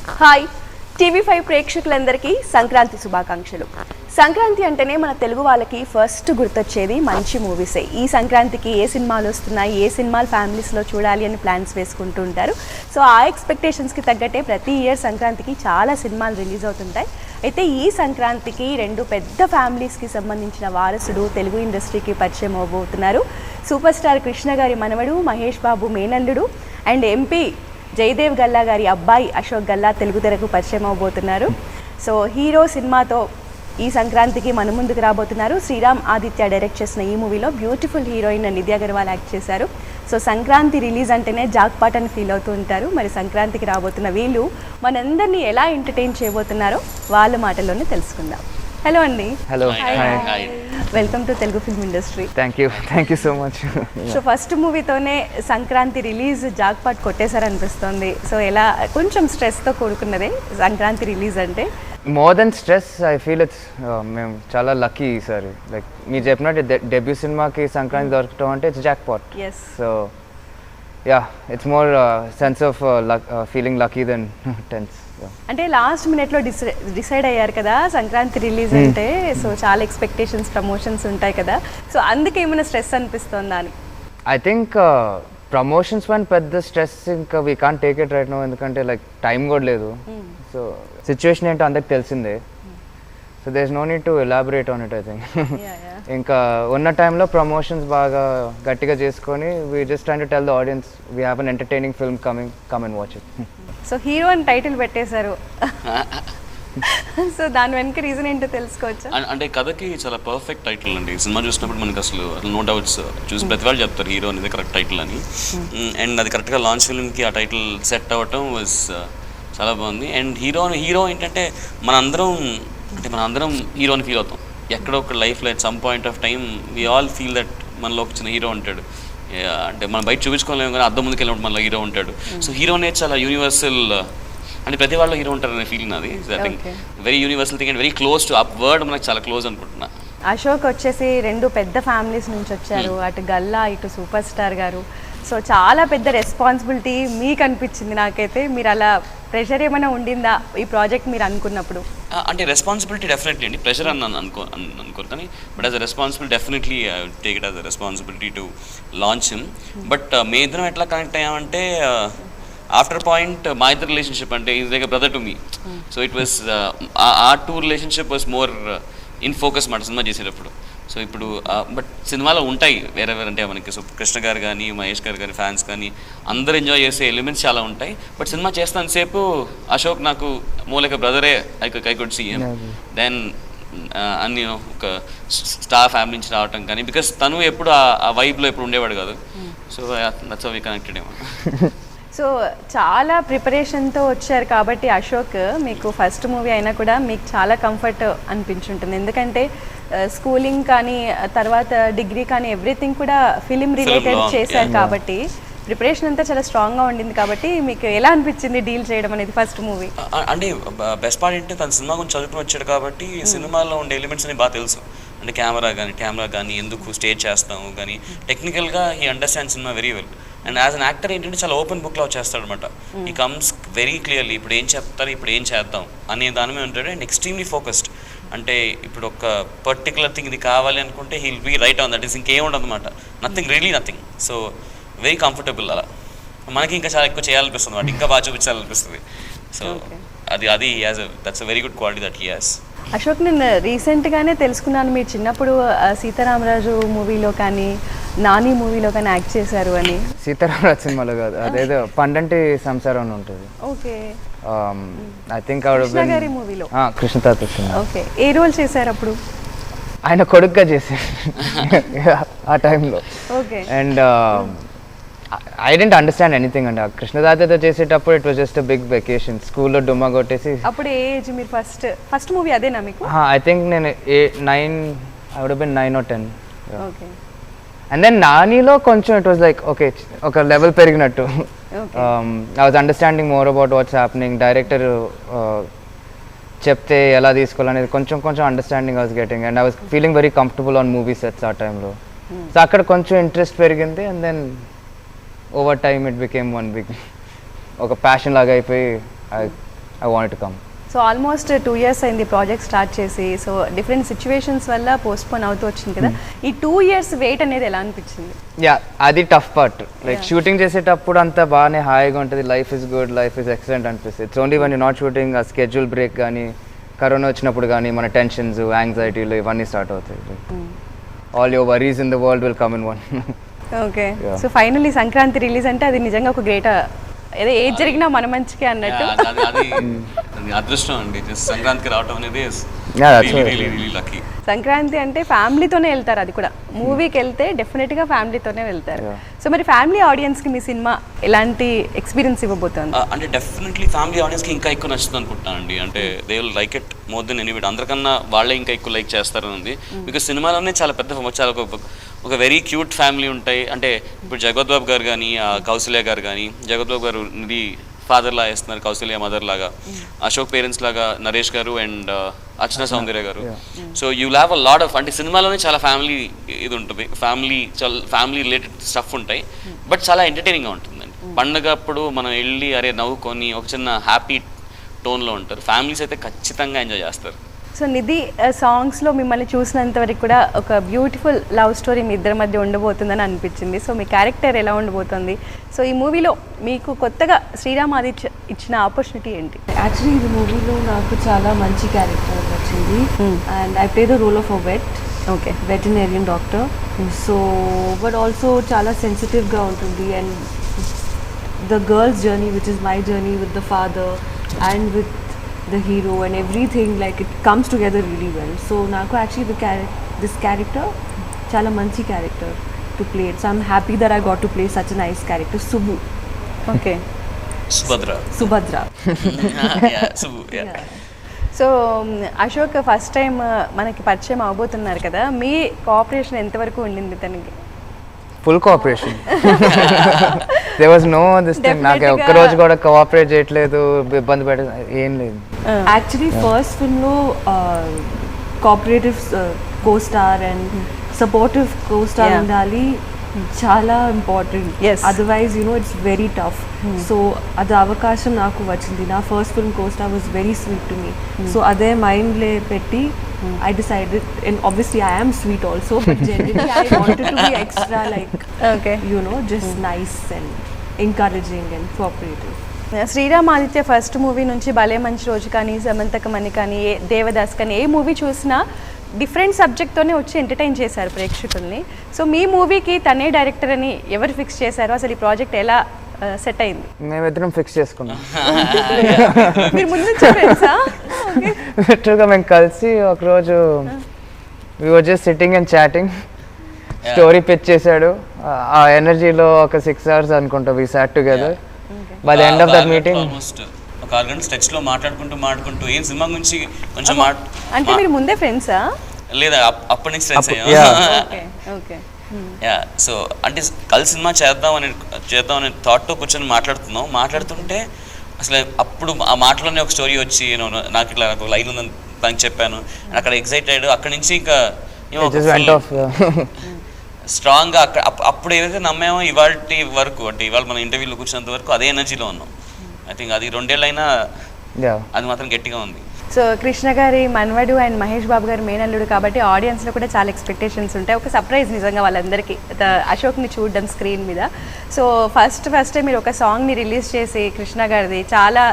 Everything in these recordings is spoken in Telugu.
హాయ్ టీవీ5 ప్రేక్షకులందరికీ సంక్రాంతి శుభాకాంక్షలు. సంక్రాంతి అంటేనే మన తెలుగు వాళ్ళకి ఫస్ట్ గుర్తొచ్చేది మంచి మూవీసే. ఈ సంక్రాంతికి ఏ సినిమాలు వస్తున్నాయి, ఏ సినిమాలు ఫ్యామిలీస్లో చూడాలి అని ప్లాన్స్ వేసుకుంటూ ఉంటారు. సో ఆ ఎక్స్పెక్టేషన్స్కి తగ్గట్టే ప్రతి ఇయర్ సంక్రాంతికి చాలా సినిమాలు రిలీజ్ అవుతుంటాయి. అయితే ఈ సంక్రాంతికి రెండు పెద్ద ఫ్యామిలీస్కి సంబంధించిన వారసుడు తెలుగు ఇండస్ట్రీకి పరిచయం అవబోతున్నారు. సూపర్ స్టార్ కృష్ణ గారి మనవడు మహేష్ బాబు మేనల్లుడు అండ్ ఎంపీ జయదేవ్ గల్లా గారి అబ్బాయి అశోక్ గల్లా తెలుగు తెరకు పరిచయం అవబోతున్నారు. సో హీరో సినిమాతో ఈ సంక్రాంతికి మన ముందుకు రాబోతున్నారు. శ్రీరామ్ ఆదిత్య డైరెక్ట్ చేసిన ఈ మూవీలో beautiful heroine Nidhi Agarwal act చేశారు. సో సంక్రాంతి రిలీజ్ అంటేనే జాక్పాట్ అని ఫీల్ అవుతూ ఉంటారు. మరి సంక్రాంతికి రాబోతున్న వీళ్ళు మనందరినీ ఎలా ఎంటర్టైన్ చేయబోతున్నారో వాళ్ళ మాటల్లోనే తెలుసుకుందాం. హలో అండి. Hello, welcome to Telugu film industry. Thank you so much. So first మూవీతోనే సంక్రాంతి రిలీజ్ జాక్పాట్ కొట్టేశారనిపిస్తుంది. సో ఎలా కొంచెం స్ట్రెస్తో కూడుకున్నదే సంక్రాంతి రిలీజ్ అంటే? More than stress I feel it's మేము చాలా లక్కీ ఈసారి. లైక్ మీరు చెప్పినట్టు డెబ్యూ సినిమాకి సంక్రాంతి దొరకటం అంటే it's jackpot. So yeah, it's more sense of feeling lucky than tense. అంటే లాస్ట్ మినిట్లో డిసైడ్ అయ్యారు కదా సంక్రాంతి రిలీజ్ అంటే. సో చాలా ఎక్స్పెక్టేషన్స్, ప్రమోషన్స్ ఉంటాయి కదా. సో అందుకే ఏమైనా స్ట్రెస్ అనిపిస్తుందా అని? ఐ థింక్ ప్రమోషన్స్ వన్ పెద్ద స్ట్రెస్ ఇంకా we can't take it right no, ఎందుకంటే లైక్ టైం కూడా లేదు. సో సిచ్యువేషన్ ఏంటో అందరికి తెలిసిందే. So there is no need to elaborate on it. I think ఇంకా ఉన్న టైంలో ప్రమోషన్స్ బాగా గట్టిగా చేసుకొని we just train to tell the audience we have an entertaining film coming, come and watch it. So hero అని టైటిల్ పెట్టేశారు. సో దాని వెనక రీజన్ ఏంటో తెలుసుకోవచ్చా? అంటే కథకి చాలా పర్ఫెక్ట్ టైటిల్ అండి. సినిమా చూసినప్పుడు మనకి అసలు నో డౌట్స్, చూసి ప్రతి వాళ్ళు చెప్తారు హీరో అనేది కరెక్ట్ టైటిల్ అని. అండ్ అది కరెక్ట్గా లాంచ్ ఫిల్మ్కి ఆ టైటిల్ సెట్ అవ్వటం వాజ్ చాలా బాగుంది. అండ్ హీరో ఏంటంటే మనందరం హీరోని ఫీల్ అవుతాం. ఎక్కడో ఒక లైఫ్లో at some point of time we all feel that మనలో ఒక చిన్న హీరో ఉంటాడు. అంటే మనం బయట చూపించుకోలేము కానీ అద్దం ముందుకు వెళ్ళినప్పుడు మనలో హీరో ఉంటాడు. సో హీరో అనేది చాలా యూనివర్సల్, అంటే ప్రతి వాళ్ళు హీరో ఉంటారు అనే ఫీలింగ్ అది. I think very universal thing and very close to up word, మనకు చాలా క్లోజ్ అనుకుంటున్నా. అశోక్ వచ్చేసి రెండు పెద్ద ఫ్యామిలీస్ నుంచి వచ్చారు. అటు గల్లా, ఇటు సూపర్ స్టార్ గారు. సో చాలా పెద్ద రెస్పాన్సిబిలిటీ మీకు అనిపించింది నాకైతే. మీరు అలా ప్రెషర్ ఏమైనా ఉండిందా ఈ ప్రాజెక్ట్ మీరు అనుకున్నప్పుడు? అంటే రెస్పాన్సిబిలిటీ డెఫినెట్లీ అండి, ప్రెషర్ అని అనుకోరు కానీ but as a responsibility definitely take it as a responsibility to launch him. But మీ ఇద్దరం ఎట్లా కనెక్ట్ అయ్యామంటే ఆఫ్టర్ పాయింట్ మా ఇద్దరు రిలేషన్షిప్ అంటే is like brother to me. So it was a two relationship was more in focus మాట సినిమా చేసేటప్పుడు. సో ఇప్పుడు బట్ సినిమాలో ఉంటాయి వేరే అంటే మనకి సో కృష్ణ గారు కానీ మహేష్ గారు కానీ ఫ్యాన్స్ కానీ అందరు ఎంజాయ్ చేసే ఎలిమెంట్స్ చాలా ఉంటాయి. బట్ సినిమా చేస్తానంతసేపు అశోక్ నాకు మూలక బ్రదరే I could see him. Then అన్ని ఒక స్టార్ ఫ్యామిలీ నుంచి రావటం కానీ బికాస్ తను ఎప్పుడు ఆ వైబ్లో ఎప్పుడు ఉండేవాడు కాదు. So that's how we connected ఏమో. సో చాలా ప్రిపరేషన్తో వచ్చారు కాబట్టి అశోక్ మీకు ఫస్ట్ మూవీ అయినా కూడా మీకు చాలా కంఫర్ట్ అనిపించుంటుంది. ఎందుకంటే స్కూలింగ్ కానీ తర్వాత డిగ్రీ కానీ ఎవ్రీథింగ్ కూడా ఫిలిం రిలేటెడ్ చేశారు కాబట్టి ప్రిపరేషన్ అంతా చాలా స్ట్రాంగ్గా ఉండింది. కాబట్టి మీకు ఎలా అనిపించింది డీల్ చేయడం అనేది ఫస్ట్ మూవీ? అంటే బెస్ట్ పార్ట్ ఏంటంటే తన సినిమా గురించి చదువుకుని వచ్చాడు కాబట్టి సినిమాలో ఉండే ఎలిమెంట్స్ అని బాగా తెలుసు. అంటే కెమెరా కానీ ఎందుకు స్టేజ్ చేస్తాము కానీ టెక్నికల్గా he understand cinema very well. And as an actor ఏంటంటే చాలా ఓపెన్ బుక్లో వచ్చేస్తాడు అనమాట. ఈ కమ్స్ వెరీ క్లియర్లీ ఇప్పుడు ఏం చెప్తారు, ఇప్పుడు ఏం చేద్దాం అనే దాని మీద ఉంటాడు. And extremely focused. అంటే ఇప్పుడు ఒక పర్టికులర్ థింగ్ ఇది కావాలి అనుకుంటే he'll be right on that. ఇంకేం ఉండదు అనమాట, nothing, really nothing. So very comfortable. అలా మనకి ఇంకా చాలా ఎక్కువ చేయాలనిపిస్తుంది అనమాట, ఇంకా బాగా చూపించాలనిపిస్తుంది. సో అది that's a very good quality that he has. Ashok, నేను రీసెంట్గానే తెలుసుకున్నాను మీరు చిన్నప్పుడు సీతారామరాజు మూవీలో కానీ నాని మూవీలో కానీ యాక్ట్ చేశారు అని. సీతారామరాజు సినిమాలో కాదు, అదేదో పండంటి సంసారం అని ఉంటుంది. ఓకే. ఐ థింక్ కృష్ణ గారి మూవీలో కృష్ణ తాత. ఓకే. ఏ రోల్ చేశారు అప్పుడు? ఆయన కొడుకుగా చేశారు ఆ టైంలో. Okay. And I didn't understand anything అండి. కృష్ణదాతతో చేసేటప్పుడు it was just big vacation, స్కూల్లో డుమ్మా కొట్టేసి. అప్పుడు ఏ ఏజ్ మీరు? ఫస్ట్ మూవీ అదేనా మీకు? ఐ థింక్ నేను 9 or 10. ఓకే. అండ్ దెన్ నానిలో కొంచెం ఇట్ వాజ్ లైక్ ఓకే, ఒక లెవెల్ పెరిగినట్టు. I was understanding more about what's happening. Director చెప్తే ఎలా తీసుకోవాలనేది కొంచెం understanding I was getting. And I was feeling very comfortable on movie sets ఆ టైంలో. సో అక్కడ కొంచెం ఇంట్రెస్ట్ పెరిగింది. And then over time it became one big ఒక ప్యాషన్ లాగా అయిపోయి I wanted to come. So almost 2 years అయింది ప్రాజెక్ట్ స్టార్ట్ చేసి. సో డిఫరెంట్ సిచ్యువేషన్స్ వల్ల పోస్ట్పోన్ అవుతూ వచ్చింది కదా, ఈ 2 years వెయిట్ అనేది ఎలా అనిపించింది? అది టఫ్ పార్ట్. లైక్ షూటింగ్ చేసేటప్పుడు అంతా బాగానే హాయిగా ఉంటుంది, life is good, life is excellent అనిపిస్తుంది. It's only one you not shooting, a schedule break కానీ కరోనా వచ్చినప్పుడు కానీ మన టెన్షన్స్, యాంగ్జైటీలు ఇవన్నీ స్టార్ట్ అవుతాయి. All your worries in the world will come in one. Okay, so finally Sankranti release అంటే అది నిజంగా ఒక గ్రేట్, ఏదో ఏది జరిగినా మన మంచికే అన్నట్టు. అది అదృష్టం అండి, సంక్రాంతికి రావటం అనేది లక్కీ. సంక్రాంతి అంటే ఫ్యామిలీతోనే వెళ్తారు, అది కూడా మూవీకి వెళ్తే డెఫినెట్గా ఫ్యామిలీతోనే వెళ్తారు. సో మరి ఫ్యామిలీ ఆడియన్స్కి మీ సినిమా ఎలాంటి ఎక్స్పీరియన్స్ ఇవ్వబోతోంది? అంటే డెఫినెట్లీ ఫ్యామిలీ ఆడియన్స్కి ఇంకా ఎక్కువ నచ్చుతుంది అనుకుంటానండి. అంటే they will like it more than anybody. అందరికన్నా వాళ్ళే ఇంకా ఎక్కువ లైక్ చేస్తారని ఉంది. బికాస్ సినిమాలోనే చాలా పెద్ద చాలా ఒక వెరీ క్యూట్ ఫ్యామిలీ ఉంటాయి. అంటే ఇప్పుడు జగత్ బాబు గారు కానీ, కౌశల్య గారు కానీ, జగత్ బాబు గారు ఇది ఫాదర్ లా వేస్తున్నారు, కౌశల్య మదర్ లాగా, అశోక్ పేరెంట్స్ లాగా నరేష్ గారు అండ్ అర్చన సౌందర్య గారు. So you have a lot of, అంటే సినిమాలోనే చాలా ఫ్యామిలీ ఇది ఉంటుంది, ఫ్యామిలీ రిలేటెడ్ స్టఫ్ ఉంటాయి, బట్ చాలా ఎంటర్టైనింగ్గా ఉంటుందండి. పండగ అప్పుడు మనం వెళ్ళి అరే నవ్వుకొని ఒక చిన్న హ్యాపీ టోన్లో ఉంటారు. ఫ్యామిలీస్ అయితే ఖచ్చితంగా ఎంజాయ్ చేస్తారు. సో నిధి సాంగ్స్లో మిమ్మల్ని చూసినంత వరకు కూడా ఒక బ్యూటిఫుల్ లవ్ స్టోరీ మీ ఇద్దరి మధ్య ఉండబోతుందని అనిపించింది. సో మీ క్యారెక్టర్ ఎలా ఉండబోతుంది? సో ఈ మూవీలో మీకు కొత్తగా శ్రీరామ్ ఆదిత్య ఇచ్చిన ఆపర్చునిటీ ఏంటి? యాక్చువల్లీ ఈ మూవీలో నాకు చాలా మంచి క్యారెక్టర్ వచ్చింది and I play the role of a veterinarian doctor. So but also చాలా సెన్సిటివ్గా ఉంటుంది and the girl's journey which is my journey with the father and with the hero and everything, like it comes together really well. So naku actually this character chala manchi character to play it. So I'm happy that I got to play such a nice character, Subbu. Okay. Subhadra. Yeah, Subbu, yeah. So Ashok first time మనకి పరిచయం అవబోతున్నారు కదా, మీ కోఆపరేషన్ ఎంతవరకు ఉండింది తనకి? Full cooperation. There was no this thing. నాకు ఒక్క రోజు కూడా కోఆపరేట్ చేయట్లేదు, ఇబ్బంది పెట్ట ఏం లేదు. యాక్చువల్లీ ఫస్ట్ ఫిల్మ్లో cooperative co-star and supportive co-star ఉండాలి, చాలా important. Otherwise it's very tough. So అది అవకాశం నాకు వచ్చింది. నా first film co-star was very sweet to me. So అదే మైండ్లో పెట్టి I decided, and obviously I am sweet also, but generally I wanted to be extra just nice and encouraging and cooperative. Sriram Aditya first movie నుంచి భలే మంచి రోజు కానీ, సమంతకమణి కానీ, దేవదాస్ కానీ ఏ మూవీ చూసినా డిఫరెంట్ సబ్జెక్ట్తోనే వచ్చి ఎంటర్టైన్ చేశారు ప్రేక్షకుల్ని. సో మీ మూవీకి తనే డైరెక్టర్ అని ఎవరు ఫిక్స్ చేశారు? అసలు ఈ ప్రాజెక్ట్ ఎలా సెట్ అయింది? మేమిద్దరం ఫిక్స్ చేసుకున్నాం. మీరు ముందు ఫ్రెండ్సా? లిటరల్గా మేము కలిసి ఒకరోజు we were just sitting and chatting, story pitch చేశాడు. ఆ ఎనర్జీలో ఒక 6 hours అనుకుంటా we sat together. By the end of that meeting almost ఒక 6 గంటల స్ట్రెచ్ లో మాట్లాడుకుంటూ ఏం సినిమా గురించి కొంచెం అంటే మీరు ముందే ఫ్రెండ్సా? లేదా అప్పటి నుంచి ఫ్రెండ్స్ అయ్యా. యా, సో అంటే కలిసి సినిమా చేద్దాం అనే థాట్తో కూర్చొని మాట్లాడుతుంటే అసలు అప్పుడు ఆ మాటలోనే ఒక స్టోరీ వచ్చి నాకు ఇట్లా నాకు లైన్ ఉందని తనకి చెప్పాను. అక్కడ ఎక్సైటెడ్, అక్కడి నుంచి ఇంకా స్ట్రాంగ్గా అప్పుడు ఏదైతే నమ్మామో ఇవాళ వరకు, అంటే ఇవాళ మన ఇంటర్వ్యూలో కూర్చున్నంత వరకు అదే ఎనర్జీలో ఉన్నాం. ఐ థింక్ అది 2 ఏళ్ళైనా అది మాత్రం గట్టిగా ఉంది. సో కృష్ణ గారి మనవడు అండ్ మహేష్ బాబు గారి మేనల్లుడు కాబట్టి ఆడియన్స్లో కూడా చాలా ఎక్స్పెక్టేషన్స్ ఉంటాయి. ఒక సర్ప్రైజ్ నిజంగా వాళ్ళందరికీ అశోక్ని చూడడం స్క్రీన్ మీద. సో ఫస్ట్ మీరు ఒక సాంగ్ని రిలీజ్ చేసి కృష్ణ గారిది చాలా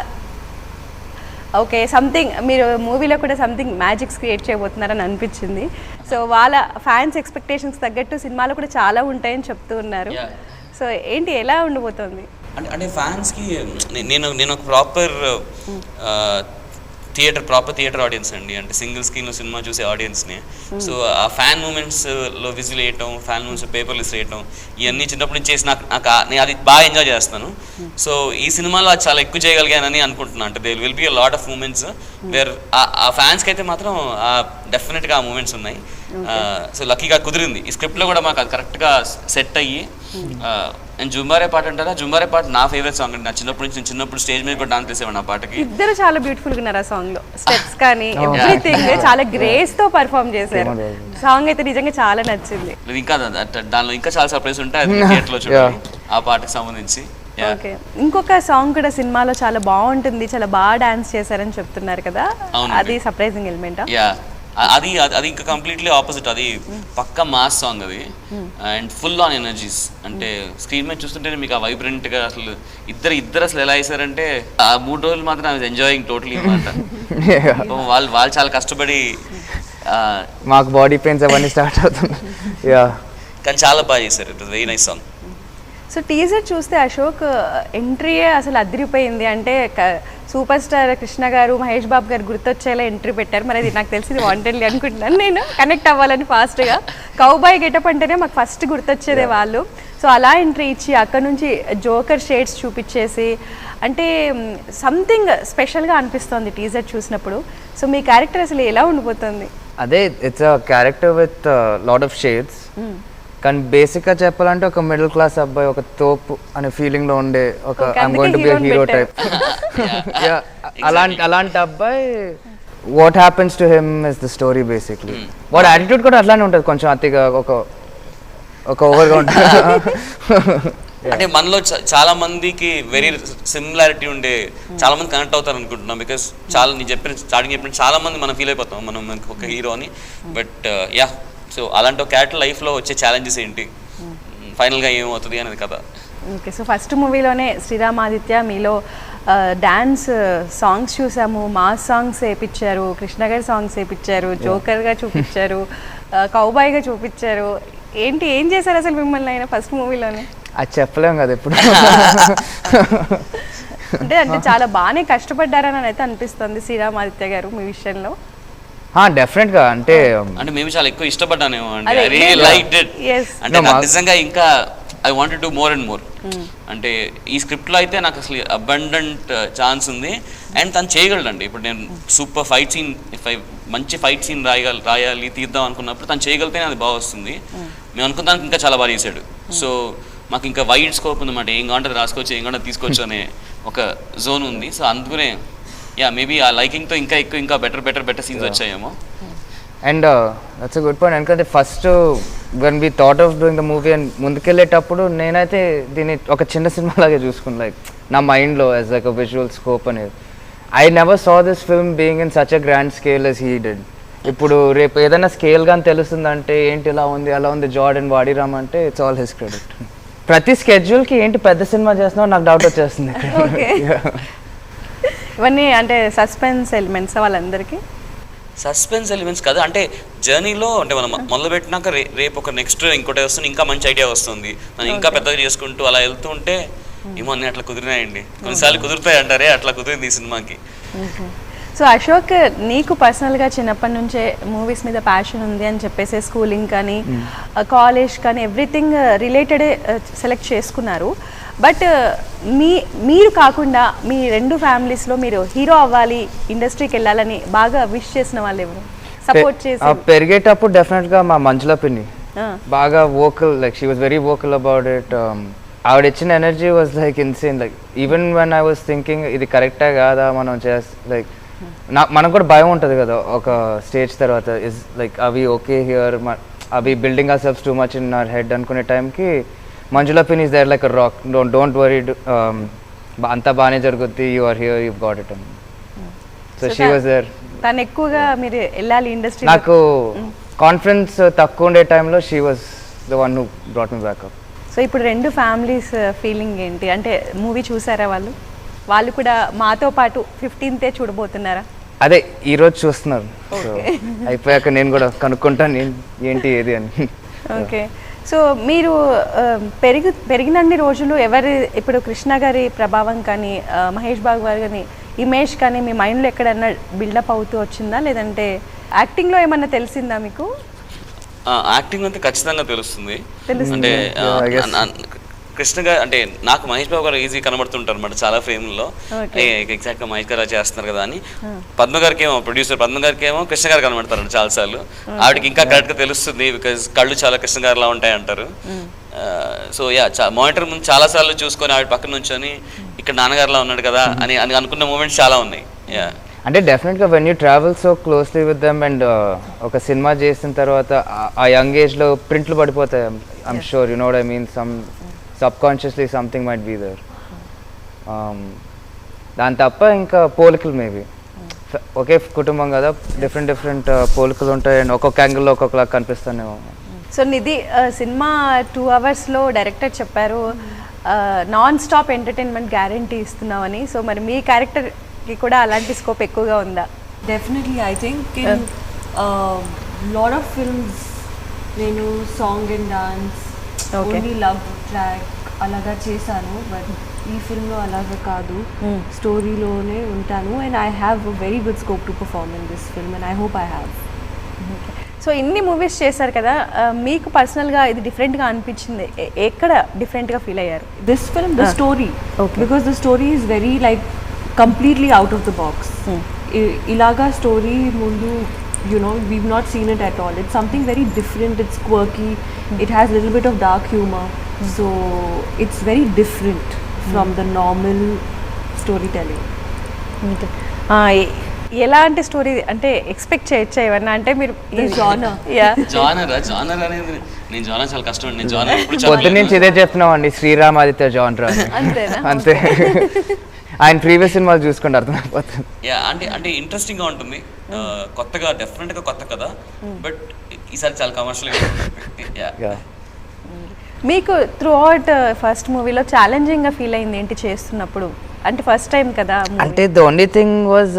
సంథింగ్, మీరు మూవీలో కూడా సంథింగ్ మ్యాజిక్స్ క్రియేట్ చేయబోతున్నారని అనిపించింది. సో వాళ్ళ ఫ్యాన్స్ ఎక్స్పెక్టేషన్స్ తగ్గట్టు సినిమాలో కూడా చాలా ఉంటాయని చెప్తూ ఉన్నారు. సో ఏంటి, ఎలా ఉండబోతోంది? అంటే ఫ్యాన్స్కి నేను ఒక ప్రాపర్ థియేటర్ ఆడియన్స్ అండి. అంటే సింగిల్ స్క్రీన్లో సినిమా చూసే ఆడియన్స్ని. సో ఆ ఫ్యాన్ మూమెంట్స్లో విజిల్ వేయటం, ఫ్యాన్ మూమెంట్స్ పేపర్లు వేయటం, ఇవన్నీ చిన్నప్పటి నుంచి చేసి నేను అది బాగా ఎంజాయ్ చేస్తాను. సో ఈ సినిమాలో అది చాలా ఎక్కువ చేయగలిగానని అనుకుంటున్నాను. అంటే there will be a lot of moments where ఆ ఫ్యాన్స్కి అయితే మాత్రం డెఫినెట్గా ఆ మూమెంట్స్ ఉన్నాయి. సో లక్కీగా కుదిరింది. ఈ స్క్రిప్ట్లో కూడా మాకు అది కరెక్ట్గా సెట్ అయ్యి. అండ్ జుంబారే పాట అంటారా, జుంబారే పాట నా ఫేవరెట్ సాంగ్ అండి. నా చిన్నప్పుడు స్టేజ్ మీద కూడా డాన్స్ చేసేవాడు ఆ పాటకి. ఇద్దరు చాలా బ్యూటిఫుల్ గా ఉన్నారు ఆ సాంగ్ లో, స్టెప్స్ కానీ ఎవ్రీథింగ్ చాలా గ్రేస్ తో పర్ఫార్మ్ చేశారు. సాంగ్ అయితే నిజంగా చాలా నచ్చింది. ఇంకా దానిలో ఇంకా చాలా సర్ప్రైజ్ ఉంటాయి, అది థియేటర్లో చూడండి ఆ పాటకి సంబంధించి. ఓకే, ఇంకొక సాంగ్ కూడా సినిమాలో చాలా బాగుంటుంది, చాలా బాగా డాన్స్ చేశారని చెప్తున్నారు కదా, అవునండి. అది సర్ప్రైజింగ్ ఎలిమెంటా? యా, అది అది ఇంకా కంప్లీట్లీ ఆపోజిట్. అది పక్క మాస్ సాంగ్ అది, అండ్ ఫుల్ ఆన్ ఎనర్జీస్. అంటే స్క్రీన్ మీద చూస్తుంటే మీకు ఆ వైబ్రెంట్గా అసలు ఇద్దరు అసలు ఎలా వేసారంటే ఆ 3 రోజులు మాత్రం ఐ వాజ్ ఎంజాయింగ్ టోటలీ అనమాట. వాళ్ళు చాలా కష్టపడి మాకు బాడీ పెయిన్స్ అవన్నీ స్టార్ట్ అవుతుంది. యా, కానీ చాలా బాగా చేశారు. It was very nice song. So teaser చూస్తే అశోక్ ఎంట్రీయే అసలు అదిరిపోయింది. అంటే సూపర్ స్టార్ కృష్ణ గారు, మహేష్ బాబు గారు గుర్తొచ్చేలా ఎంట్రీ పెట్టారు. మరి అది నాకు తెలిసింది వాంటెడ్లీ అనుకుంటున్నాను, నేను కనెక్ట్ అవ్వాలని ఫాస్ట్గా. కౌబాయ్ గెటప్ అంటేనే మాకు ఫస్ట్ గుర్తొచ్చేదే వాళ్ళు. సో అలా ఎంట్రీ ఇచ్చి అక్కడ నుంచి జోకర్ షేడ్స్ చూపించేసి, అంటే సంథింగ్ స్పెషల్గా అనిపిస్తుంది టీజర్ చూసినప్పుడు. సో మీ క్యారెక్టర్ అసలు ఎలా ఉండిపోతుంది? అదే, it's a character with lot of shades. కానీ బేసిక్గా చెప్పాలంటే ఒక మిడిల్ క్లాస్ అబ్బాయి, ఒక తోపు అనే ఫీలింగ్ లో ఉండే ఒక I'm going to be hero type. అలాంటి అబ్బాయి, what happens to him is the story basically. వాడి యాటిట్యూడ్ కూడా అట్లానే ఉంటుంది, కొంచెం అతిగా ఒక ఓవర్గా ఉంటుంది. అంటే మనలో చాలా మందికి వెరీ సిమిలారిటీ ఉండే చాలా మంది కనెక్ట్ అవుతారు అనుకుంటున్నాం. బికాస్ చాలా నేను స్టార్టింగ్ చెప్పిన చాలా మంది మనం ఫీల్ అయిపోతాం మనం ఒక హీరో అని. బట్ యా, సో అలాంటి ఒక క్యారెక్టర్ లైఫ్లో వచ్చే ఛాలెంజెస్ ఏంటి, ఫైనల్గా ఏమవుతుంది అనేది కదా. ఓకే, సో ఫస్ట్ మూవీలోనే శ్రీరామాదిత్య మీలో డ్యాన్స్ సాంగ్స్ చూసాము, మాస్ సాంగ్స్ వేయించారు, కృష్ణ గారి సాంగ్స్ వేయించారు, జోకర్గా చూపించారు, కౌబాయ్గా చూపించారు. ఏం చేశారు అసలు మిమ్మల్ని ఆయన ఫస్ట్ మూవీలోనే? అది చెప్పలేం కదా ఇప్పుడు. అంటే చాలా బాగానే కష్టపడ్డారని అయితే అనిపిస్తుంది శ్రీరామాదిత్య గారు మీ విషయంలో. డెఫినెట్గా, అంటే మేము చాలా ఎక్కువ ఇష్టపడ్డానేమో అండి. అదే, I really liked it. Yes. అంటే నాకు నిజంగా ఇంకా I want to do more and more. అంటే ఈ స్క్రిప్ట్లో అయితే నాకు అసలు అబండెంట్ ఛాన్స్ ఉంది. అండ్ తను చేయగలడండి. ఇప్పుడు నేను సూపర్ ఫైట్ సీన్, మంచి ఫైట్ సీన్ రాయాలి తీద్దాం అనుకున్నప్పుడు తను చేయగలిగితేనే అది బాగా వస్తుంది. మేము అనుకున్నానికి ఇంకా చాలా బాగా చేశాడు. సో మాకు ఇంకా వైడ్ స్కోప్ ఉందన్నమాట. ఏం కావాలంటే రాసుకోవచ్చు, ఏం కావాలంటే తీసుకోవచ్చు అనే ఒక జోన్ ఉంది. సో అందుకనే యా, మేబీ ఆ లైకింగ్తో ఇంకా బెటర్ సీన్స్ వచ్చాయేమో. And that's a good point. ఎందుకంటే first when we thought of doing the movie and ముందుకెళ్ళేటప్పుడు నేనైతే దీన్ని ఒక చిన్న సినిమా లాగే చూసుకున్నాను, లైక్ నా మైండ్లో as like a visual scope అనేది. I never saw this film being in such a grand scale as he did. ఇప్పుడు రేపు ఏదైనా స్కేల్ కానీ తెలుస్తుందంటే ఏంటి ఇలా ఉంది అలా ఉంది జార్డన్ వాడిరామ్ అంటే ఇట్స్ ఆల్ హిస్ క్రెడిట్. ప్రతి స్కెడ్యూల్కి ఏంటి పెద్ద సినిమా చేస్తున్నావు నాకు డౌట్ వచ్చేస్తుంది. ఇవన్నీ అంటే సస్పెన్స్ ఎలిమెంట్స్ వాళ్ళందరికీ. సస్పెన్స్ ఎలిమెంట్స్ కాదు, అంటే జర్నీలో అంటే మనం మొదలు పెట్టినాక రేపు ఒక నెక్స్ట్ ఇంకోటి వస్తుంది, ఇంకా మంచి ఐడియా వస్తుంది, మనం ఇంకా పెద్దగా చేసుకుంటూ అలా వెళ్తూ ఉంటే ఏమో అన్నీ అట్లా కుదిరినాయండి. కొన్నిసార్లు కుదురుతాయి అంటారే, అట్లా కుదిరింది ఈ సినిమాకి. సో అశోక్, నీకు పర్సనల్గా చిన్నప్పటి నుంచే మూవీస్ మీద ప్యాషన్ ఉంది అని చెప్పేసి స్కూలింగ్ కానీ కాలేజ్ కానీ ఎవ్రీథింగ్ రిలేటెడే సెలెక్ట్ చేసుకున్నారు. బట్ మీరు కాకుండా మీ 2 ఫ్యామిలీస్లో మీరు హీరో అవ్వాలి, ఇండస్ట్రీకి వెళ్ళాలని బాగా విష్ చేసిన వాళ్ళు ఎవరు, సపోర్ట్ చేసి? పెరిగేటప్పుడు డెఫినెట్గా మా మంజుల పిన్ని బాగా vocal, like she was very vocal about it. ఆవిడ ఇచ్చిన energy was like insane. Like even when I was thinking ఇది కరెక్టే కాదా మనం లైక్ మనకు కూడా భయం ఉంటుంది కదా ఒక స్టేజ్ తర్వాత, ఇస్ లైక్ అవి ఓకే హియర్, అవి building our selves too much in our head అనుకునే టైంకి Manjula been is there like a rock. Don't worry, అంతా బాగానే జరుగుద్ది, you are here, you got it అని. So she was there. తను ఎక్కువగా మీరు వెళ్ళాలి ఇండస్ట్రీ, నాకు కాన్ఫిడెన్స్ తక్కువ ఉండే టైంలో she was the one who brought me back up. So ఇప్పుడు 2 ఫ్యామిలీస్ ఫీలింగ్ ఏంటి? అంటే మూవీ చూసారా వాళ్ళు కూడా మాతో పాటు 15th చూడబోతున్నారా? అదే ఈరోజు చూస్తున్నారు. సో అయిపోయాక నేను కూడా కనుక్కుంటాను ఏంటి ఏది అని. ఓకే, సో మీరు పెరిగినన్ని రోజులు ఇప్పుడు కృష్ణ గారి ప్రభావం కానీ మహేష్ బాబు గారు కానీ ఇమేజ్ కానీ మీ మైండ్లో ఎక్కడన్నా బిల్డప్ అవుతూ వచ్చిందా, లేదంటే యాక్టింగ్లో ఏమన్నా తెలిసిందా మీకు? యాక్టింగ్ అంటే ఖచ్చితంగా తెలుస్తుంది. అంటే కృష్ణ గారు అంటే నాకు మహేష్ బాబు గారు ఈజీ కనబడుతుంటారు అనమాట చాలా ఫిల్మ్లో. ఎగ్జాక్ట్గా మహేష్ గారు చేస్తున్నారు కదా అని. పద్మ గారికి ఏమో ప్రొడ్యూసర్ పద్మ గారికి ఏమో కృష్ణ గారు కనబడతారు చాలాసార్లు. ఆవిడకి ఇంకా కరెక్ట్గా తెలుస్తుంది, బికాజ్ కళ్ళు చాలా కృష్ణ గారిలా ఉంటాయి అంటారు. సో యా, మానిటర్ ముందు చాలాసార్లు చూసుకొని ఆవిడ పక్కన నుంచొని ఇక్కడ నాన్నగారులా ఉన్నాడు కదా అని అనుకున్న మూమెంట్స్ చాలా ఉన్నాయి. యా, అంటే డెఫినెట్గా వెన్ యూ ట్రావెల్ సో క్లోజ్లీ విత్ దెమ్ అండ్ ఒక సినిమా చేసిన తర్వాత ఆ యంగ్ ఏజ్లో ప్రింట్లు పడిపోతాయి. I'm sure you know what I mean, సబ్కాన్షియస్లీ సంథింగ్ మైట్ బీ దేర్. దాని తప్ప ఇంకా పోలికలు మేబీ ఒకే కుటుంబం కదా, డిఫరెంట్ పోలికలు ఉంటాయి అండ్ ఒక్కొక్క యాంగిల్లో ఒక్కొక్కలా కనిపిస్తానేమో. సో నిధి సినిమా 2 అవర్స్లో డైరెక్టర్ చెప్పారు నాన్ స్టాప్ ఎంటర్టైన్మెంట్ గ్యారంటీ ఇస్తున్నామని. సో మరి మీ క్యారెక్టర్కి కూడా అలాంటి స్కోప్ ఎక్కువగా ఉందా? Definitely, I think in lot of films, నేను song and dance, Okay. Only love track అలాగా చేశాను. బట్ ఈ ఫిల్మ్లో అలాగా కాదు, స్టోరీలోనే ఉంటాను. And I have a very good scope to perform in this film and I hope I have. So ఇన్ని మూవీస్ చేశారు కదా, మీకు పర్సనల్గా ఇది డిఫరెంట్గా అనిపించింది, ఎక్కడ డిఫరెంట్గా ఫీల్ అయ్యారు? This film, the story, Okay. because the story is very like completely out of the box. Ilaga story mundu, you know, we've not seen it at all. It's something very different. It's quirky. It has a little bit of dark humor. So it's very different from the normal storytelling. ఎలాంటి స్టోరీ అంటే ఎక్స్పెక్ట్ చేయొచ్చా ఏమన్నా? అంటే మీరు The genre. జానర్ అనేది నేను జానర్ చాలా కష్టం అండి. నేను జానర్ ఎప్పుడు పొద్దు నుంచి ఇదే చెప్తున్నాం అండి, శ్రీరామాదిత్య జానర్ అని. అంతేనా? అంతే. ఆయన ప్రీవియస్ సినిమాలు చూసుకుంటే అర్థమైపోతుంది. యా అంటే ఇంట్రెస్టింగ్ గా ఉంటుంది, కొత్తగా డెఫినెట్ గా కొత్త కదా, బట్ ఈసారి చాలా కమర్షియల్ గా ఉంటుంది. Yeah. మీకు త్రూ అవుట్ ఫస్ట్ మూవీలో ఛాలెంజింగ్గా ఫీల్ అయింది ఏంటి చేస్తున్నప్పుడు? అంటే ఫస్ట్ టైం కదా movie. అంటే ద ఓన్లీ థింగ్ వాజ్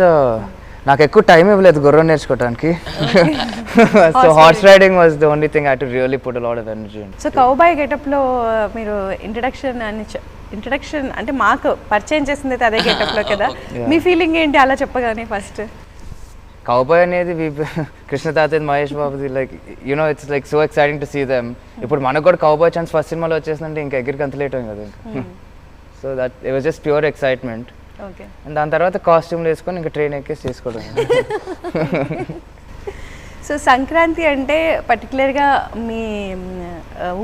నాకు ఎక్కువ టైం ఇవ్వలేదు గుర్రం నేర్చుకోవడానికి. So horse riding was the only thing I to really put a lot of energy. So cowboy గెటప్లో మీరు ఇంట్రడక్షన్ అంటే మాకు పరిచయం చేసింది అయితే అదే గెటప్లో కదా. మీ ఫీలింగ్ ఏంటి అలా చెప్పగానే ఫస్ట్? కౌబాయ్ అనేది కృష్ణ తాతయ్య, మహేష్ బాబుది, like you know it's like so exciting to see them. ఇప్పుడు మనకు కూడా కౌబాయ్ ఛాన్స్ ఫస్ట్ సినిమాలో వచ్చేసిందంటే ఇంకా ఎగిరికి అంత లేట్ అయింది కదా ఇంకా. So that it was just pure excitement. Okay. And దాని తర్వాత కాస్ట్యూమ్లు వేసుకొని ఇంకా ట్రైన్ ఎక్కేసి చేసుకోవడం. సో సంక్రాంతి అంటే పర్టికులర్గా మీ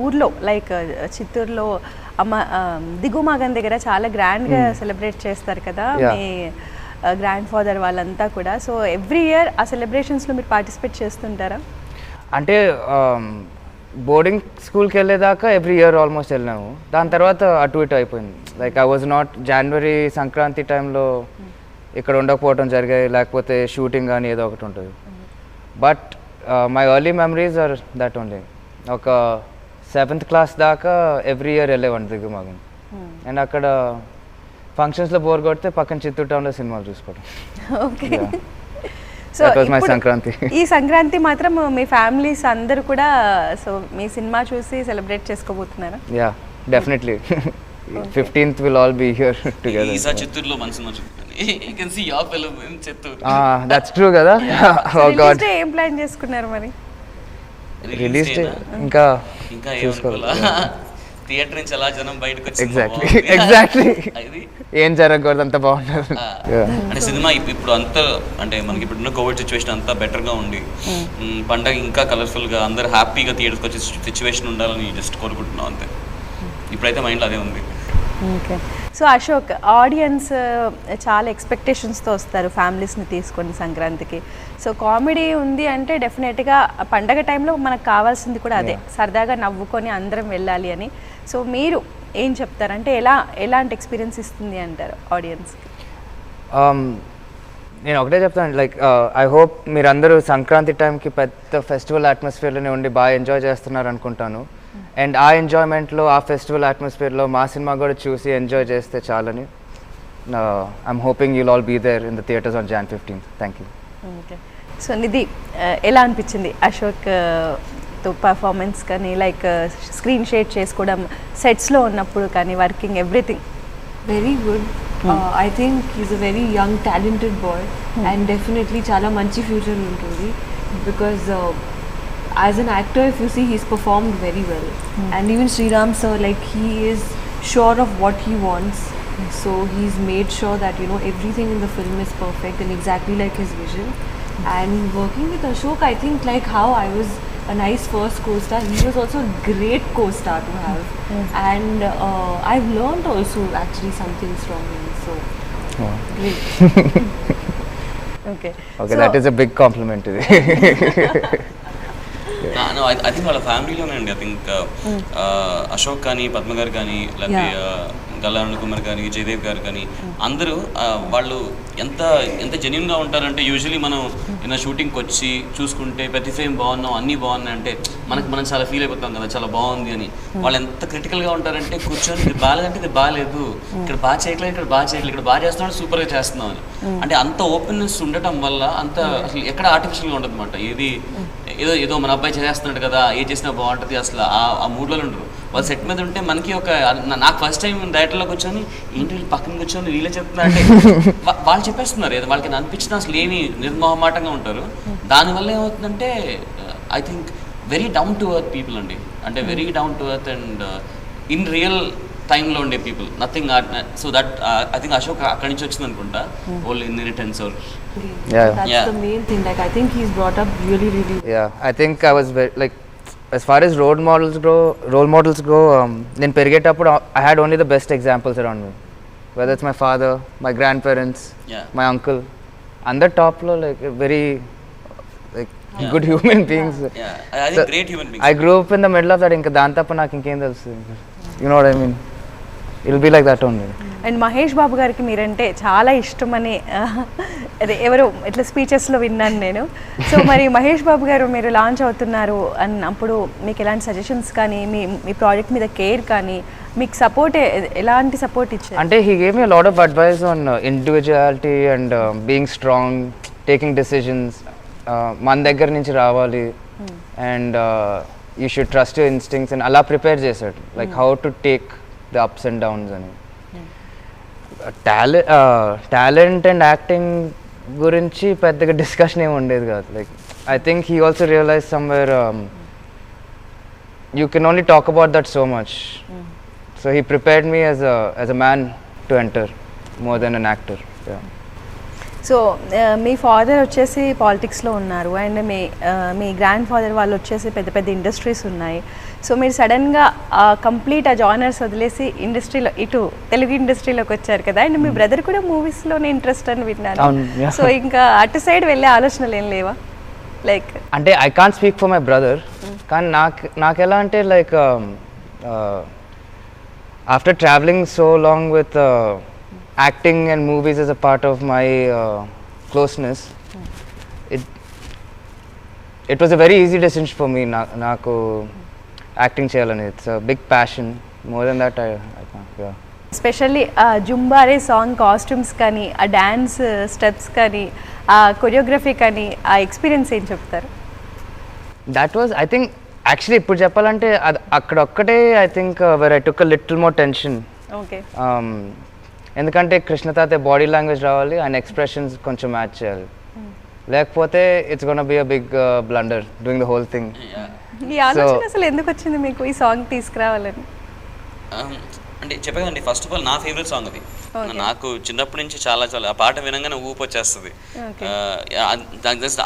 ఊర్లో లైక్ చిత్తూరులో దిగుమాగన్ దగ్గర చాలా గ్రాండ్గా సెలబ్రేట్ చేస్తారు కదా మీ గ్రాండ్ ఫాదర్ వాళ్ళంతా కూడా. సో ఎవ్రీ ఇయర్ ఆ సెలబ్రేషన్స్లో మీరు పార్టిసిపేట్ చేస్తుంటారా? అంటే బోర్డింగ్ స్కూల్కి వెళ్ళేదాకా ఎవ్రీ ఇయర్ ఆల్మోస్ట్ వెళ్ళినాము. దాని తర్వాత అటు ఇటు అయిపోయింది. లైక్ ఐ వాజ్ నాట్ జనవరి సంక్రాంతి టైంలో ఇక్కడ ఉండకపోవడం జరిగాయి, లేకపోతే షూటింగ్ కానీ ఏదో ఒకటి ఉంటుంది. But my early memories are that only. ఒక 7th క్లాస్ దాకా ఎవ్రీ ఇయర్ వెళ్ళేవాడిని దిగుమాగం. అండ్ అక్కడ ఫంక్షన్స్లో బోర్ కొడితే పక్కన చిత్తూరు టౌన్లో సినిమాలు చూసుకోవడం. Okay. So That was my Sankranti. ఈ సంక్రాంతి మాత్రం మీ ఫ్యామిలీస్ అందరూ కూడా సో మీ సినిమా చూసి సెలబ్రేట్ చేసుకోబోతున్నారా? Yeah definitely. 15th will all be here together. ఈసారి చిత్తూరులో మన సినిమా చూపించాను. You can see your film in Chittoor. That's true కదా. Oh god. రిలీజ్ డే ఏం ప్లాన్ చేసుకున్నారు మరి? రిలీజ్ డే ఇంకా ఏమనుకోలా, థియేటర్ నుంచి అలా జనం బయటకు వచ్చి ఎగ్జాక్ట్లీ ఏం జరగకూడదు, అంత బాగుంటుంది. అంటే సినిమా ఇప్పుడు అంతా అంటే మనకి ఇప్పుడున్న కోవిడ్ సిచ్యువేషన్ అంతా బెటర్గా ఉండి పండగ ఇంకా కలర్ఫుల్గా అందరు హ్యాపీగా థియేటర్కి వచ్చే సిచ్యువేషన్ ఉండాలని జస్ట్ కోరుకుంటున్నాం అంతే. ఇప్పుడైతే మైండ్లో అదే ఉంది. ఓకే. సో అశోక్, ఆడియన్స్ చాలా ఎక్స్పెక్టేషన్స్తో వస్తారు ఫ్యామిలీస్ని తీసుకొని సంక్రాంతికి. సో కామెడీ ఉంది అంటే డెఫినెట్గా పండగ టైంలో మనకు కావాల్సింది కూడా అదే, సరదాగా నవ్వుకొని అందరం వెళ్ళాలి అని. సో మీరు ఏం చెప్తారు? అంటే ఎలాంటి ఎక్స్పీరియన్స్ ఇస్తుంది అంటారు ఆడియన్స్కి? నేను ఒకటే చెప్తాను, లైక్ ఐ హోప్ మీరందరూ సంక్రాంతి టైంకి పెద్ద ఫెస్టివల్ అట్మాస్ఫియర్లోనే ఉండి బాగా ఎంజాయ్ చేస్తున్నారు అనుకుంటాను. అండ్ ఆ ఎంజాయ్మెంట్లో, ఆ ఫెస్టివల్ అట్మాస్ఫియర్లో మా సినిమా కూడా చూసి ఎంజాయ్ చేస్తే చాలని I'm hoping you'll all be there in the theatres on Jan 15th. Thank you. Okay. So Nidhi, ఎలా అనిపించింది అశోక్తో పర్ఫార్మెన్స్ కానీ, లైక్ స్క్రీన్ షేర్ చేసుకోవడం, సెట్స్లో ఉన్నప్పుడు కానీ, working everything? Very good. I think he's a very young, talented boy, and definitely chala manchi future untundi because as an actor, if you see, he's performed very well. And even Sriram sir, like he is sure of what he wants, so he's made sure that you know everything in the film is perfect and exactly like his vision. And working with Ashok, I think like how I was a nice first co-star, he was also a great co-star to have. And I've learned also actually some things from him, so great. Okay. Okay, that is a big compliment ఇది. ఐ థింక్ వాళ్ళ ఫ్యామిలీలోనే అండి. ఐ థింక్ అశోక్ కానీ, పద్మ గారు కానీ, లేకపోతే కళ్యాణ్ కుమార్ కానీ జయదేవ్ గారు కానీ అందరూ వాళ్ళు ఎంత ఎంత జెన్యున్గా ఉంటారంటే యూజువలీ మనం ఏదైనా షూటింగ్కి వచ్చి చూసుకుంటే ప్రతి ఫ్రేమ్ బాగున్నాం అన్నీ బాగున్నాయి అంటే మనం చాలా ఫీల్ అయిపోతాం కదా చాలా బాగుంది అని. వాళ్ళు ఎంత క్రిటికల్గా ఉంటారంటే కూర్చొని ఇది బాగాలేదంటే ఇది బాగాలేదు, ఇక్కడ బాగా చేయట్లేదు, ఇక్కడ బాగా చేయట్లేదు, ఇక్కడ బాగా చేస్తున్నాడు సూపర్గా చేస్తున్నాం అని. అంటే అంత ఓపెన్నెస్ ఉండటం వల్ల అంత అసలు ఎక్కడ ఆర్టిఫిషియల్గా ఉండదు అనమాట. ఏదో మన అబ్బాయి చేస్తున్నాడు కదా ఏ చేసినా బాగుంటుంది అసలు ఆ మూడ్లో ఉండరు. వాళ్ళు సెట్ మీద ఉంటే మనకి నాకు ఫస్ట్ టైం డైరెక్టర్లోకి వచ్చాను ఏంటి వీళ్ళు పక్కన కూర్చొని వీళ్ళే చెప్తున్నా అంటే వాళ్ళు చెప్పేస్తున్నారు ఏదో వాళ్ళకి అనిపించిన అసలు ఏమి నిర్మోహమాటంగా ఉంటారు. దానివల్ల ఏమవుతుందంటే I think very down to earth people అండి, అంటే very down to earth and in real టైంలో ఉండే people nothing. So that I think Ashok అక్కడి నుంచి వచ్చింది అనుకుంటా only inheritance or That's the main thing. Like I think he's brought up really. Yeah, I think I was very like as far as role models go, నేను పెరిగేటప్పుడు I had only the best examples around me, whether it's my father, my grandparents, my uncle, అందరు టాప్ లో like very like good human beings. I think great human beings. I grew up in the middle of that. ఇంకా దాని తప్ప నాకు ఇంకేం తెలుసు, you know what I mean. It'll be like that only. And Mahesh Babu గారికి మీరంటే చాలా ఇష్టమని అదే ఎవరో ఇట్లా స్పీచెస్లో విన్నాను నేను. సో మరి మహేష్ బాబు గారు మీరు లాంచ్ అవుతున్నారు అన్నప్పుడు మీకు ఎలాంటి సజెషన్స్ కానీ మీ ప్రాజెక్ట్ మీద కేర్ కానీ మీకు సపోర్ట్ ఎలాంటి సపోర్ట్ ఇచ్చారు? అంటే he gave me a lot of advice on individuality and being strong, taking decisions. మన దగ్గర నుంచి రావాలి and you should trust your instincts and అలా ప్రిపేర్ చేశాడు like how to take the ups and downs అని. టాలెంట్ అండ్ యాక్టింగ్ గురించి పెద్దగా డిస్కషన్ ఏమి ఉండేది కాదు. Like I think he also realise somewhere you can only talk about that so much. So he prepared me as a man to enter more than an actor. So మీ ఫాదర్ వచ్చేసి పాలిటిక్స్లో ఉన్నారు అండ్ మీ గ్రాండ్ ఫాదర్ వాళ్ళు వచ్చేసి పెద్ద పెద్ద ఇండస్ట్రీస్ ఉన్నాయి. సో మీరు సడన్గా కంప్లీట్ ఆ జానర్స్ వదిలేసి ఇండస్ట్రీలో ఇటు తెలుగు ఇండస్ట్రీలోకి వచ్చారు కదా, అండ్ మీ బ్రదర్ కూడా మూవీస్లోనే ఇంట్రెస్ట్ అని విన్నాను. సో ఇంకా అటు సైడ్ వెళ్ళే ఆలోచనలు ఏం లేవా? లైక్ అంటే I can't speak for my brother, కానీ నాకు ఎలా అంటే like after travelling so long with acting and movies as a part of my closeness, it was a very easy decision for me. Naku acting cheyalani, it's a big passion. More than that I can't. Yeah, especially Jumbare song costumes కానీ ఆ డ్యాన్స్ స్టెప్స్ కానీ ఆ కొరియోగ్రఫీ కానీ ఆ ఎక్స్పీరియన్స్ ఏం చెప్తారు? that was I think actually ఇప్పుడు చెప్పాలంటే అక్కడ ఒక్కటే I think where I took a little more tension. Okay. ఎందుకంటే కృష్ణ తాతయ్య బాడీ లాంగ్వేజ్ రావాలి, ఆయన ఎక్స్ప్రెషన్స్ కొంచెం మ్యాచ్ చేయాలి, లేకపోతే it's gonna be a big blunder doing the whole thing. ఈ ఆలోచన అసలు ఎందుకు వచ్చింది మీకు ఈ సాంగ్ తీసుకురావాలని? అంటే చెప్పేదండి, ఫస్ట్ ఆఫ్ ఆల్ నా ఫేవరెట్ సాంగ్ అది. నాకు చిన్నప్పటి నుంచి చాలా ఆ పాట వినంగానే ఊపు వచ్చేస్తుంది.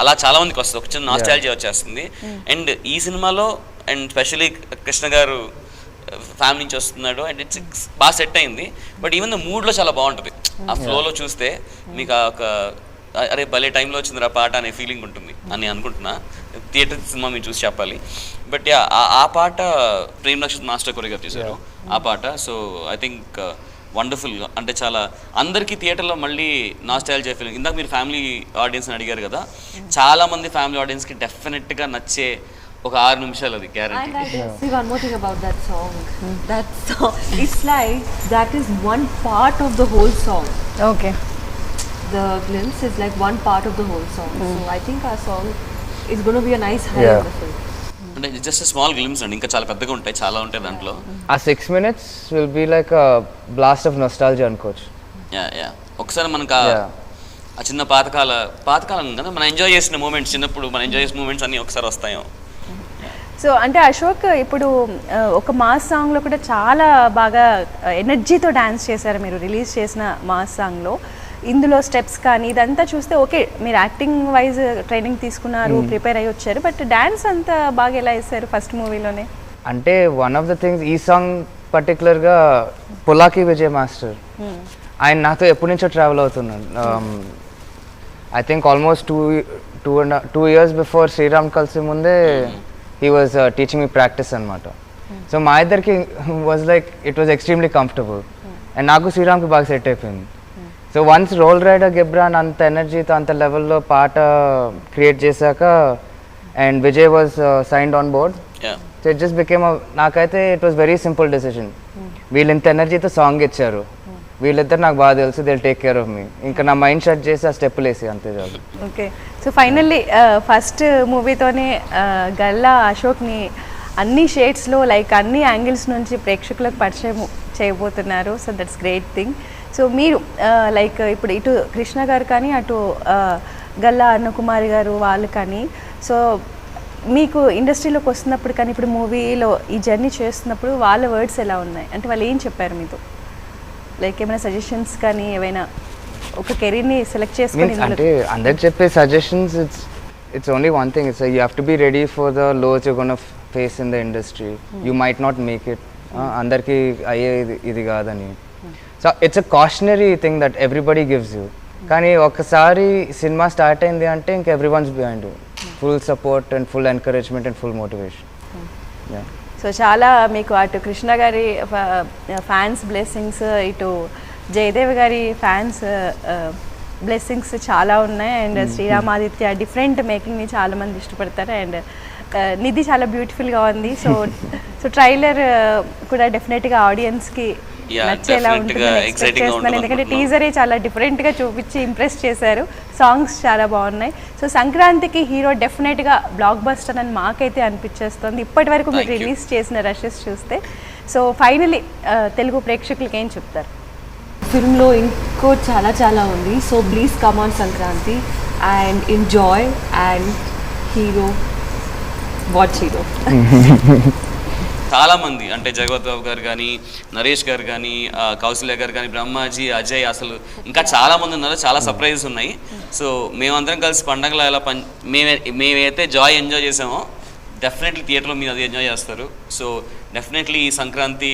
అలా చాలా మందికి వస్తుంది, ఒక చిన్న నాస్టాల్జియా వచ్చేస్తుంది. అండ్ ఈ సినిమాలో అండ్ స్పెషలీ కృష్ణ గారు ఫ్యామిలీ నుంచి వస్తున్నాడు అండ్ ఇట్స్ బాగా సెట్ అయింది. బట్ ఈవెన్ ద మూడ్లో చాలా బాగుంటుంది. ఆ ఫ్లోలో చూస్తే మీకు ఒక అరే భలే టైంలో వచ్చింది ఆ పాట అనే ఫీలింగ్ ఉంటుంది అని అనుకుంటున్నా. థియేటర్ సినిమా మీరు చూసి చెప్పాలి. బట్ ఆ పాట ప్రేమ్ నక్షత్ర మాస్టర్ కొరియోగ్రాఫ్ చేశారు ఆ పాట. So I think wonderful. అంటే చాలా అందరికీ థియేటర్లో మళ్ళీ నాస్టాల్జియా ఫీలింగ్. ఇందాక మీరు ఫ్యామిలీ ఆడియన్స్ని అడిగారు కదా, చాలా మంది ఫ్యామిలీ ఆడియన్స్కి డెఫినెట్గా నచ్చే ఒక 6 నిమిషాలు అది guarantee. And I can say one more thing about that song. That song, it's like that is one part of the whole song. Okay. The glimpse is like one part of the whole song. So I think our song is going to be a nice highlight of the film. అంటే జస్ట్ స్మాల్ గ్లిమ్స్ అండి, ఇంకా చాలా పెద్దగా ఉంటాయి, చాలా ఉంటాయి దాంట్లో. ఆ 6 minutes will be like a blast of nostalgia అనుకోవచ్చు. యా ఒకసారి మనకు ఆ చిన్న పాతకాలం కదా మనం ఎంజాయ్ చేసిన మూమెంట్స్, చిన్నప్పుడు మనం ఎంజాయ్ చేసిన మూమెంట్స్ అన్నీ ఒకసారి వస్తాయో. సో అంటే అశోక్ ఇప్పుడు ఒక మాస్ సాంగ్లో కూడా చాలా బాగా ఎనర్జీతో డ్యాన్స్ చేశారు మీరు రిలీజ్ చేసిన మాస్ సాంగ్లో. ఇందులో స్టెప్స్ కానీ ఇదంతా చూస్తే ఓకే మీరు యాక్టింగ్ వైజ్ ట్రైనింగ్ తీసుకున్నారు, ప్రిపేర్ అయ్యి వచ్చారు, బట్ డ్యాన్స్ అంతా బాగా ఎలా వేశారు ఫస్ట్ మూవీలోనే? అంటే వన్ ఆఫ్ ద థింగ్స్ ఈ సాంగ్ పర్టికులర్గా పులాకి విజయ్ మాస్టర్ ఆయన నాతో ఎప్పటి నుంచో ట్రావెల్ అవుతున్నాడు. I think almost 2 years before Sriram కలిసి ముందే he was teaching me practice anamata. So my idarki was like it was extremely comfortable. And నాకు శ్రీరామ్కి బాగా సెట్ అయిపోయింది. సో వన్స్ రోల్ రైడర్ గిబ్రాన్ అంత ఎనర్జీతో అంత లెవెల్లో పాట క్రియేట్ చేశాక and Vijay was signed on board. So it just became నాకైతే it was very simple decision. వీళ్ళు ఇంత ఎనర్జీతో సాంగ్ ఇచ్చారు, వీళ్ళిద్దరు నాకు బాగా తెలుసు, they take care of me. ఇంకా నా మైండ్ షట్ చేసి ఆ స్టెప్పులు వేసి అంతే చాలు. ఓకే, సో ఫైనల్లీ ఫస్ట్ మూవీతోనే గల్లా అశోక్ని అన్ని షేడ్స్లో లైక్ అన్ని యాంగిల్స్ నుంచి ప్రేక్షకులకు పరిచయం చేయబోతున్నారు. So that's great thing. So మీరు లైక్ ఇప్పుడు ఇటు కృష్ణ గారు కానీ అటు గల్లా అన్నకుమారి గారు వాళ్ళు కానీ, సో మీకు ఇండస్ట్రీలోకి వస్తున్నప్పుడు కానీ ఇప్పుడు మూవీలో ఈ జర్నీ చేస్తున్నప్పుడు వాళ్ళ వర్డ్స్ ఎలా ఉన్నాయి, అంటే వాళ్ళు ఏం చెప్పారు మీతో? లైక్ ఏమైనా సజెషన్స్ కానీ ఏమైనా ఒక కెరీర్ని సెలెక్ట్ చేసుకుని? అంటే అందరికి చెప్పే suggestions it's only one thing. It's you have to be ready for the lows you're going to face in the industry. You might not make it. Andarki aye idi kaadani. So it's a cautionary thing that everybody gives you. Kani okasari cinema start ayindi ante inka everyone's behind you. Full support and full encouragement and full motivation. Yeah. So చాలా మీకు అటు కృష్ణ గారి ఫ్యాన్స్ బ్లెస్సింగ్స్, ఇటు జయదేవ్ గారి ఫ్యాన్స్ బ్లెస్సింగ్స్ చాలా ఉన్నాయి. అండ్ శ్రీరామాదిత్య డిఫరెంట్ మేకింగ్ని చాలామంది ఇష్టపడతారు. అండ్ నిధి చాలా బ్యూటిఫుల్గా ఉంది. సో ట్రైలర్ కూడా డెఫినెట్గా ఆడియన్స్కి నచ్చేలా ఉంటుంది ఎక్స్పెక్ట్ చేస్తున్నాను. ఎందుకంటే టీజరే చాలా డిఫరెంట్గా చూపించి ఇంప్రెస్ చేశారు. సాంగ్స్ చాలా బాగున్నాయి. సో సంక్రాంతికి హీరో డెఫినెట్గా బ్లాక్ బస్టర్ అని మాకైతే అనిపించేస్తుంది ఇప్పటి వరకు మీరు రిలీజ్ చేసిన రషెస్ చూస్తే. సో ఫైనలీ తెలుగు ప్రేక్షకులకి ఏం చెప్తారు? ఫిల్మ్లో ఇంకో చాలా చాలా ఉంది. So please come on Sankranti and enjoy and hero watch hero. చాలా మంది అంటే జగవత్ బాబు గారు కానీ, నరేష్ గారు కానీ, కౌశల్య గారు కానీ, బ్రహ్మాజీ, అజయ్, అసలు ఇంకా చాలా మంది ఉన్నారు. చాలా సర్ప్రైజెస్ ఉన్నాయి. సో మేమందరం కలిసి పండగలో ఎలా మేమైతే జాయ్ ఎంజాయ్ చేసామో డెఫినెట్లీ థియేటర్లో మీరు అది ఎంజాయ్ చేస్తారు. సో డెఫినెట్లీ ఈ సంక్రాంతి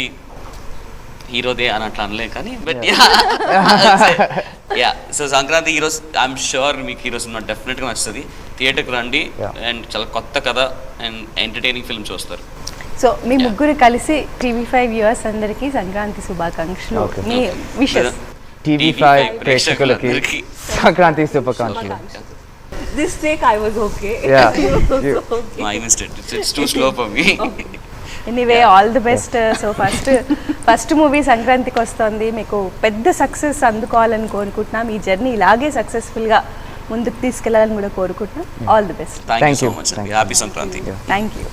హీరోదే అని అట్లా అనలే కానీ but yeah so Sankranti heroes I'm sure మీకు హీరోస్ ఉన్న డెఫినెట్గా నచ్చుతుంది. థియేటర్కి రండి అండ్ చాలా కొత్త కథ అండ్ ఎంటర్టైనింగ్ ఫిల్మ్ చూస్తారు. సో మీ ముగ్గురు కలిసి TV5 వ్యూవర్స్ అందరికీ సంక్రాంతి శుభాకాంక్షలు. మీ విషెస్ TV5 ప్రేక్షకులకి సంక్రాంతి శుభాకాంక్షలు. This take I was okay. Yeah. I missed it. It's too slow for me. Anyway all the best. So first movie సంక్రాంతికి వస్తుంది, మీకు పెద్ద సక్సెస్ అందుకోవాలని కోరుకుంటున్నాం. ఈ జర్నీ ఇలాగే సక్సెస్ఫుల్గా ముందుకు తీసుకెళ్లాలని కూడా కోరుకుంటున్నాం. All the best. Thank you so much. Happy Sankranti. Thank you.